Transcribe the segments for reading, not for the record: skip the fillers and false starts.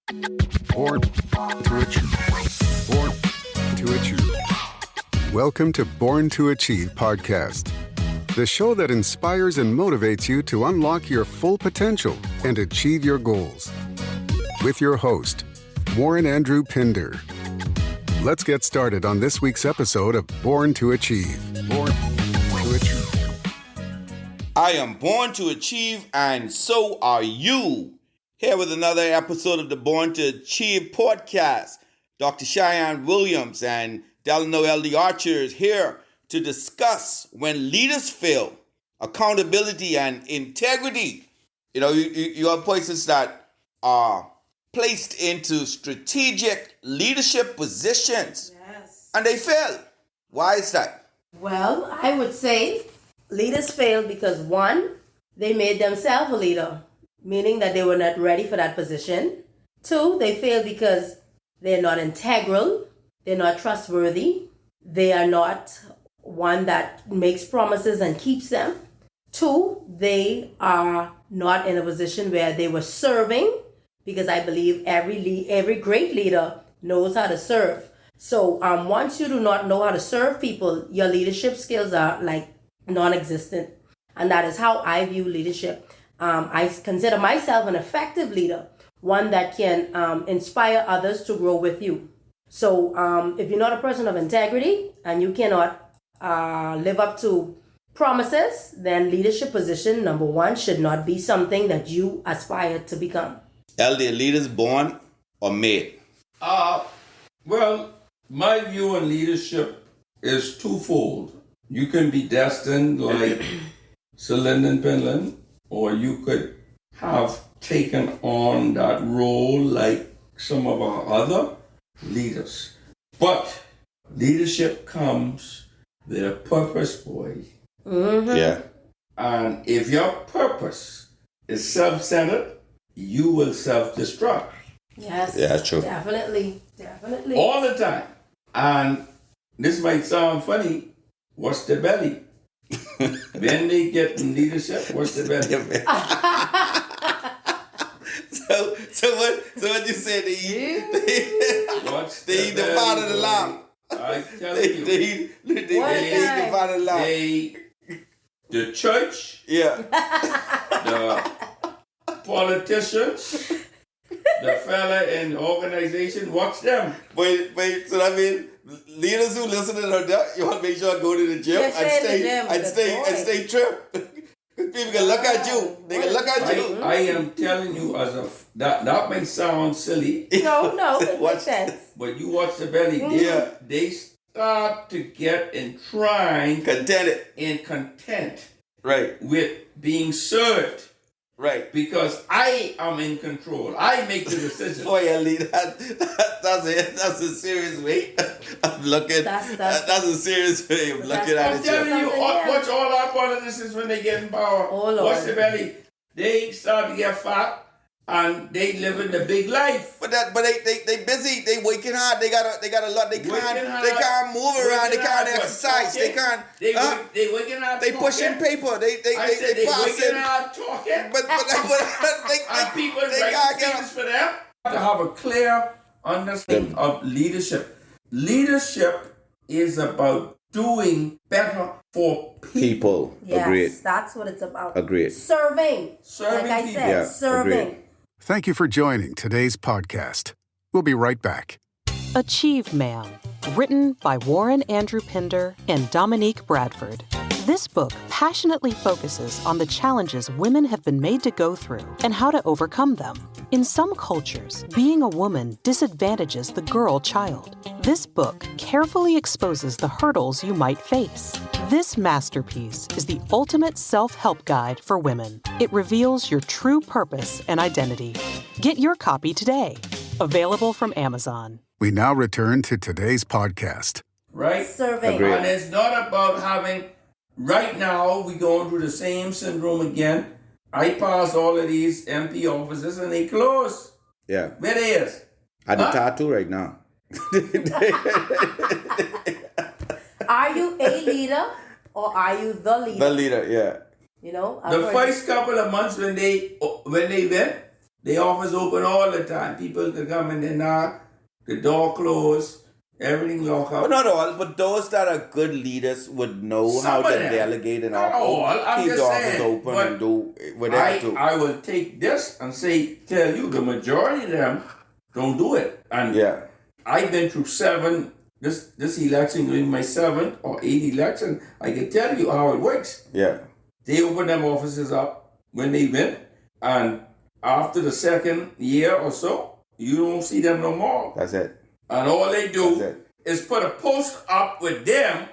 Born to Achieve. Born to Achieve. Welcome to Born to Achieve podcast, the show that inspires and motivates you to unlock your full potential and achieve your goals. With your host, Warren Andrew Pinder. Let's get started on this week's episode of Born to Achieve. Born to Achieve. I am born to achieve, and so are you. Here with another episode of the Born to Achieve podcast. Dr. Cheyenne Williams and Delano L.D. Archer is here to discuss when leaders fail, accountability and integrity. You know, you have places that are placed into strategic leadership positions, and they fail. Why is that? Well, I would say leaders fail because, one, they made themselves a leader, meaning that they were not ready for that position. Two, they fail because they're not integral, they're not trustworthy, they are not one that makes promises and keeps them. Two, they are not in a position where they were serving, because I believe every great leader knows how to serve. So once you do not know how to serve people, your leadership skills are like non-existent. And that is how I view leadership. I consider myself an effective leader, one that can inspire others to grow with you. So if you're not a person of integrity and you cannot live up to promises, then leadership position, number one, should not be something that you aspire to become. LD, leaders born or made? Well, my view on leadership is twofold. You can be destined like Sir Lyndon Penland, or you could have taken on that role like some of our other leaders. But leadership comes with a purpose, boy. Mm-hmm. Yeah. And if your purpose is self-centered, you will self-destruct. Yes. Yeah, that's true. Definitely. All the time. And this might sound funny. What's the belly? When they get in leadership, what's the belly? So what you said? They eat the fat of the lamb. I tell you. They eat the fat of the lamb. The church, Yeah. the politicians, the fella in the organization, watch them. Wait, so that means leaders who listen to that, you want to make sure I go to the gym and stay trim. People can look at you. They can look at you. I am telling you, that may sound silly. No, it makes sense. But you watch the belly, they start to get entwined, Contented. and content Right. with being served. Right. Because I am in control. I make the decision. Boy, Ellie, that's a serious way of looking. That's a serious way of looking at I'm it. telling you, watch all our politicians when they get in power. Oh, Lord. Watch the belly. They start to get fat and they live in the big life. But they busy. They working hard. They got a lot. They can't move around. They can't exercise. They can't. They working hard. They pushing paper. They working hard talking. But and people write things for them. To have a clear understanding of leadership. Leadership is about doing better for people. Yes, Agreed. that's what it's about. Agreed. Serving. Like I people. said, Yeah, serving. agreed. Thank you for joining today's podcast. We'll be right back. Achieve Man, written by Warren Andrew Pinder and Dominique Bradford. This book passionately focuses on the challenges women have been made to go through and how to overcome them. In some cultures, being a woman disadvantages the girl child. This book carefully exposes the hurdles you might face. This masterpiece is the ultimate self-help guide for women. It reveals your true purpose and identity. Get your copy today. Available from Amazon. We now return to today's podcast. Right? Serving. Agreed. And it's not about having, right now, we're going through the same syndrome again. I pass all of these MP offices and they close. Yeah. Where they is? I do tattoo right now. Are you a leader or are you the leader? The leader, yeah. You know, The first couple of months when they went, The office open all the time. People can come in there, knock, the door closed, everything locked up. But not all, but those that are good leaders would know Some how of to them. delegate and Not all. I'm keep just the office saying, open but and do whatever. I will take this and tell you the majority of them don't do it. And Yeah. I've been through 7, this election being my 7th or 8th election. I can tell you how it works. Yeah. They open them offices up when they win, and after the second year or so, you don't see them no more. That's it. And all they That's do it. is put a post up with them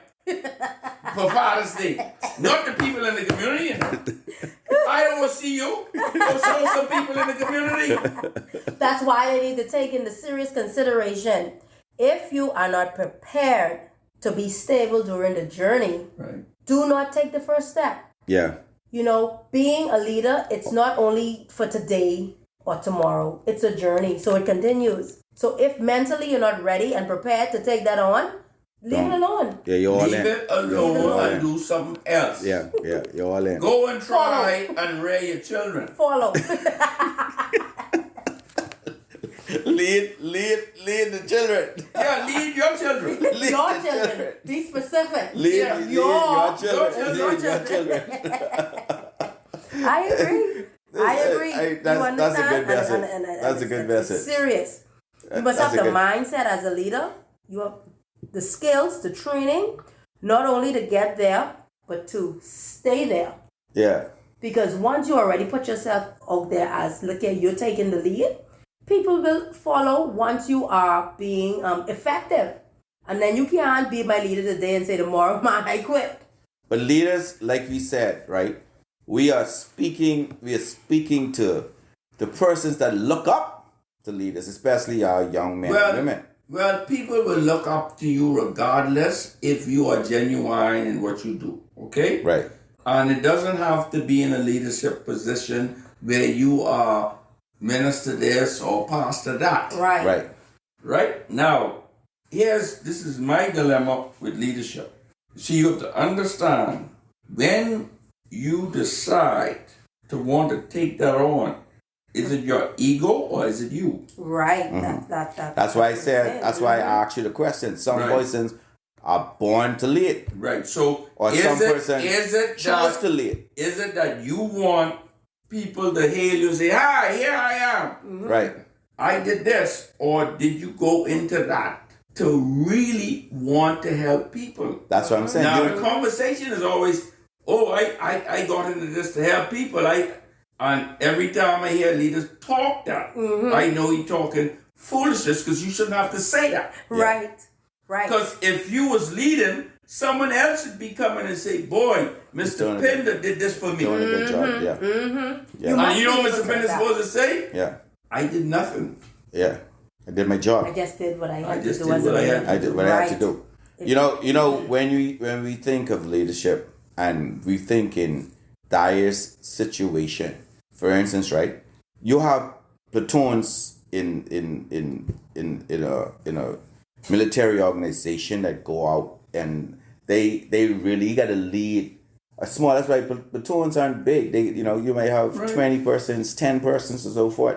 for Father's Day. Not the people in the community. I don't see you. Go show some people in the community. That's why they need to take into serious consideration. If you are not prepared to be stable during the journey, Right. do not take the first step. Yeah. You know, being a leader, it's not only for today or tomorrow. It's a journey, so it continues. So if mentally you're not ready and prepared to take that on, leave it alone. Yeah, you're all Leave in. it alone and do something else. Yeah, you're all in. Go and try and rear your children. Follow. Lead the children. Yeah, lead your children. Lead Your the children. Be specific. Lead, Yeah, lead your your children. children. Lead your children. I agree. I agree. That's You a understand? good message. And That's a good it's message. serious. You must That's have a the good- mindset as a leader. You have the skills, the training, not only to get there, but to stay there. Yeah. Because once you already put yourself out there as, look here, you're taking the lead, people will follow once you are being effective. And then you can't be my leader today and say tomorrow, man, I quit. But leaders, like we said, right? We are speaking to the persons that look up to leaders, especially our young men and women. Well, people will look up to you regardless if you are genuine in what you do, okay? Right. And it doesn't have to be in a leadership position where you are minister this or pastor that. Right. Right. Right? Now, this is my dilemma with leadership. See, you have to understand when you decide to want to take that on, is it your ego or is it you? Right. Mm-hmm. That's That's why I said, it. that's why I asked you the question. Some Right. persons are born to lead. Right. So Or some person is it choose to that, lead. is it that you want people to hail you and say, hi, here I am. Mm-hmm. Right. I did this. Or did you go into that to really want to help people? That's what I'm saying. Now, You- the conversation is always, I got into this to help people. And every time I hear leaders talk that, I know you're talking foolishness because you shouldn't have to say that. Right. Right. Because if you was leading, someone else should be coming and say, boy, Mr. doing a Pender did this for me. doing a good job. Yeah. You And you know what must be Mr. able to Pender's do that. supposed to say? Yeah. I did nothing. Yeah. I did my job. I just did what I had to just do. did as a what I leader. had to I did what I had to Right. do. You know, when we think of leadership and we think in dire situation, for instance, right? You have platoons in a military organization that go out and they really got to lead a small. That's why platoons aren't big. They you may have 20 persons, 10 persons, and so forth.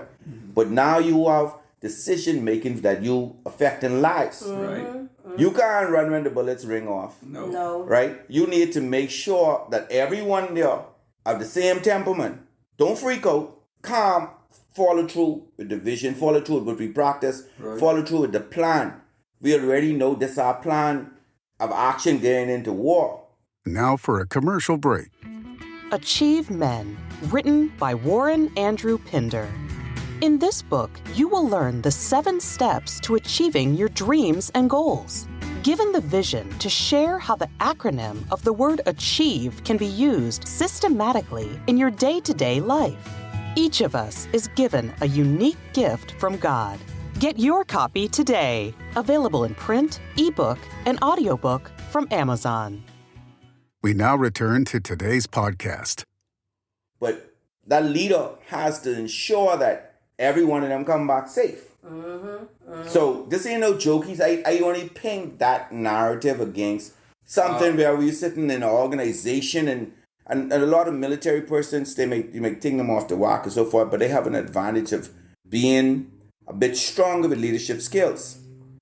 But now you have decision making that you affecting lives. Right? You can't run when the bullets ring off, No. right? You need to make sure that everyone there have the same temperament. Don't freak out. Calm. Follow through with the vision. Follow through with what we practice. Right. Follow through with the plan. We already know this is our plan of action getting into war. Now for a commercial break. Achieve Men, written by Warren Andrew Pinder. In this book, you will learn the 7 steps to achieving your dreams and goals. Given the vision to share how the acronym of the word achieve can be used systematically in your day-to-day life. Each of us is given a unique gift from God. Get your copy today. Available in print, ebook, and audiobook from Amazon. We now return to today's podcast. But that leader has to ensure that every one of them come back safe. So this ain't no jokies. I only paint that narrative against something where we're sitting in an organization and a lot of military persons, you may think them off the walk and so forth, but they have an advantage of being a bit stronger with leadership skills,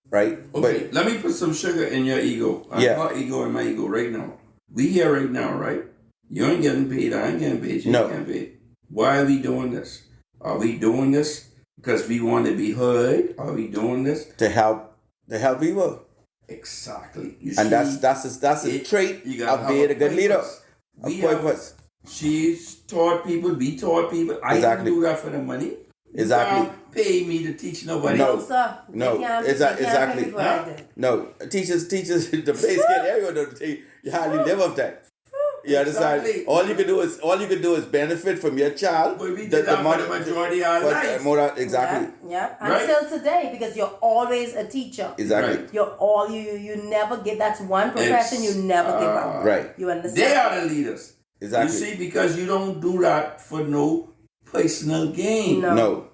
right? Okay, let me put some sugar in your ego. Your ego and my ego right now. We here right now, right? You ain't getting paid, I ain't getting paid, you ain't getting paid. Why are we doing this? Are we doing this because we want to be heard? Are we doing this to help people? Exactly. And that's a trait of being a good leader. She's taught people, we taught people. I didn't do that for the money. Exactly. You can't pay me to teach nobody. No, sir. Exactly. No, teachers, the pay scale area, you hardly live off that. You understand? Exactly. All you can do is benefit from your child. But we did that for the majority of our life. Exactly. Yeah. Right? Until today, because you're always a teacher. Exactly. Right. You never give. That's one profession you never give up. Right. You understand? They are the leaders. Exactly. You see, because you don't do that for no personal gain. No.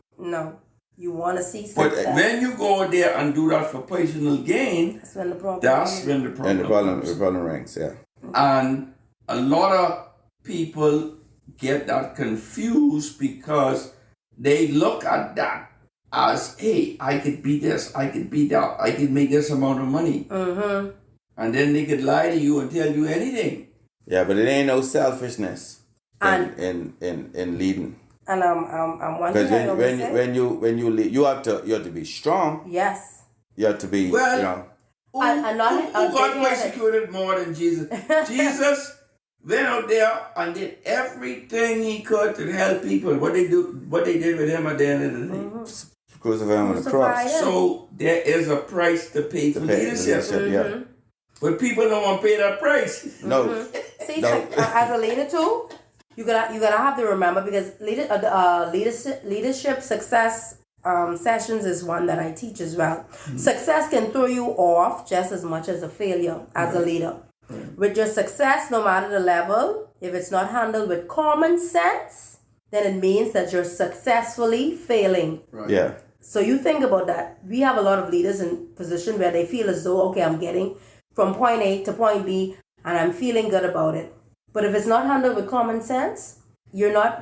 You want to see success. But when you go there and do that for personal gain, that's when the problem. And the problem ranks. Yeah. And a lot of people get that confused because they look at that as, hey, I could be this, I could be that, I could make this amount of money. Mm-hmm. And then they could lie to you and tell you anything. Yeah, but it ain't no selfishness in leading. And I'm one thing I always say. when you lead, you have to be strong. Yes. You have to be, Who got persecuted more than Jesus? Jesus went out there and did everything he could to help people. What they did with him at the end of the day. Mm-hmm. Crucify him on the cross. So there is a price to pay for leadership. Yeah. But people don't want to pay that price. No. Mm-hmm. See, as a leader too, you gotta have to remember, because leadership success sessions is one that I teach as well. Mm-hmm. Success can throw you off just as much as a failure as a leader. Right. With your success, no matter the level, if it's not handled with common sense, then it means that you're successfully failing. Right. Yeah. So you think about that. We have a lot of leaders in position where they feel as though, okay, I'm getting from point A to point B and I'm feeling good about it. But if it's not handled with common sense, you're not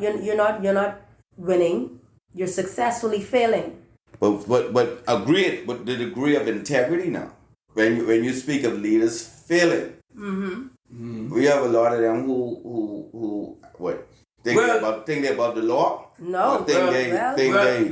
winning. You're successfully failing. But agree with the degree of integrity now. When you speak of leaders failing, we have a lot of them who think they're above the law. No.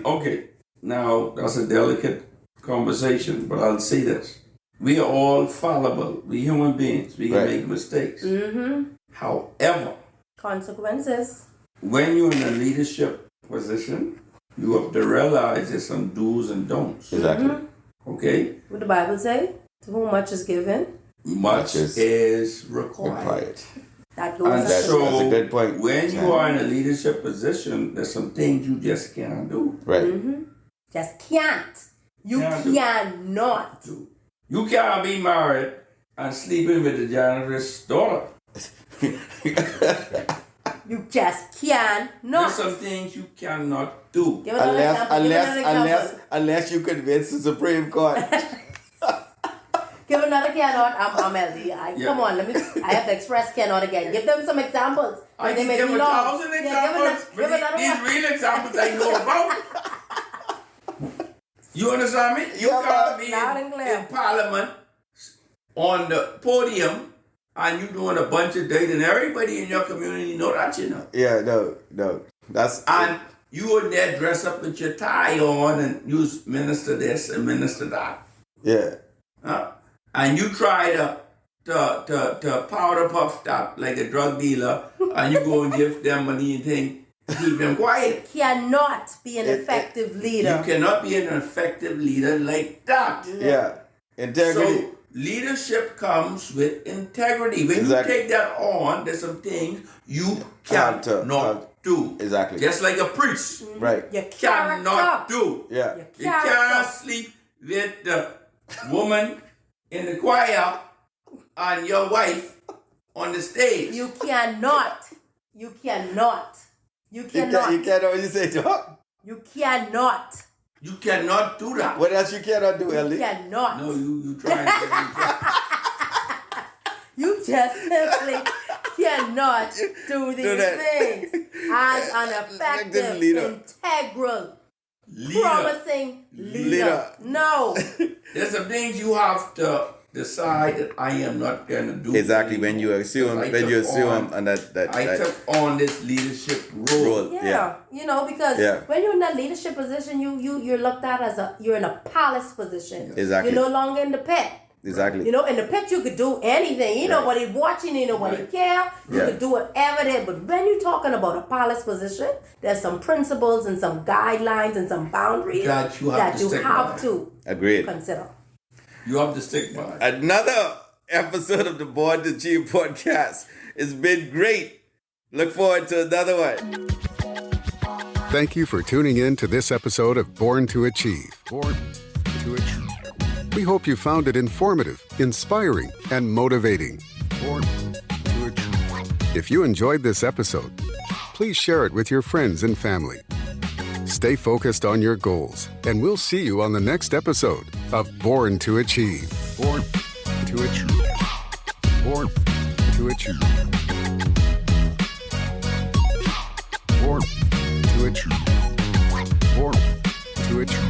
Okay. Now that's a delicate conversation, but I'll say this: we are all fallible. We human beings. We can make mistakes. Mm-hmm. However, consequences. When you're in a leadership position, you have to realize there's some do's and don'ts. Exactly. Mm-hmm. Okay? What the Bible say? To whom much is given, much is required. That's a good point. When you are in a leadership position, there's some things you just can't do. Right. Mm-hmm. Just can't. You cannot. You can't be married and sleeping with the janitor's daughter. You just cannot. There's some things you cannot do. Unless you convince the Supreme Court. Give another cannot. I'm LD. Come on, I have to express cannot again. Give them some examples. I can give 1,000 examples. These real examples I know about. You understand me? You can't be in Parliament on the podium and you doing a bunch of dates and everybody in your community know that, you know. Yeah, no. And you would there dress up with your tie on and use minister this and minister that. Yeah. And you try to powder puff that like a drug dealer and you go and give them money and think, keep them quiet. You cannot be an effective leader. You cannot be an effective leader like that. Yeah. Integrity. So leadership comes with integrity. When you take that on, there's some things you cannot do. Exactly. Just like a priest. Right. You cannot do. Yeah. You can't sleep with the woman in the choir and your wife on the stage. You cannot. You cannot. You cannot. You cannot. What you say, Doc? You cannot. You cannot do that. What else you cannot do, Ellie? You cannot. No, you trying to do that. You just simply cannot do these that. things as an effective, leader. integral, Leader. promising leader. Leader. No. There's some things you have to decide that I am not going to do. Exactly, when you anymore. assume, Because and that I took on this leadership role. Yeah. You know, because when you're in that leadership position, you're looked at as you're in a palace position. Exactly. You're no longer in the pit. Exactly. You know, in the pit you could do anything. You know, nobody watching, you nobody care. You could do whatever they. But when you're talking about a palace position, there's some principles and some guidelines and some boundaries that you have to Agreed. consider. You have to stick by. Another episode of the Born to Achieve podcast. It's been great. Look forward to another one. Thank you for tuning in to this episode of Born to Achieve. Born to Achieve. We hope you found it informative, inspiring, and motivating. Born to Achieve. If you enjoyed this episode, please share it with your friends and family. Stay focused on your goals, and we'll see you on the next episode of Born to Achieve. Born to Achieve. Born to Achieve. Born to Achieve. Born to Achieve.